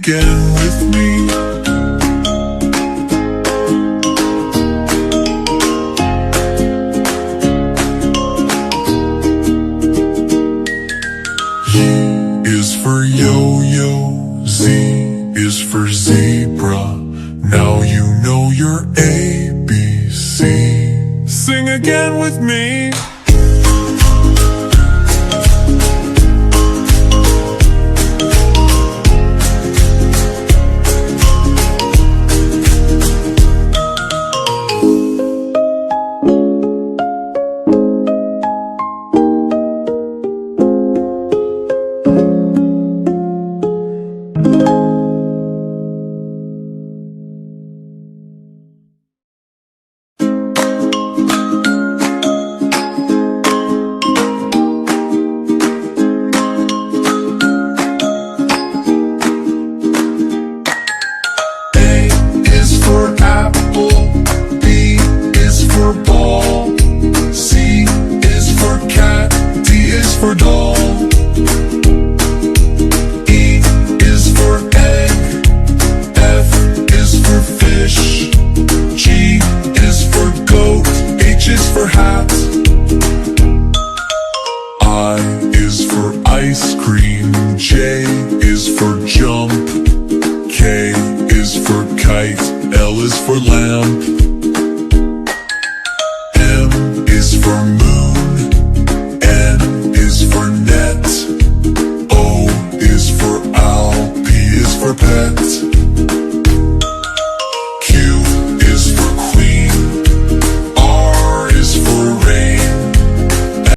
again with me. Is for yo-yo, Z is for zebra. Now you know your ABC. Sing again with me. For doll. E is for egg. F is for fish. G is for goat. H is for hat. I is for ice cream. J is for jump. K is for kite. L is for lamp. M is for moon.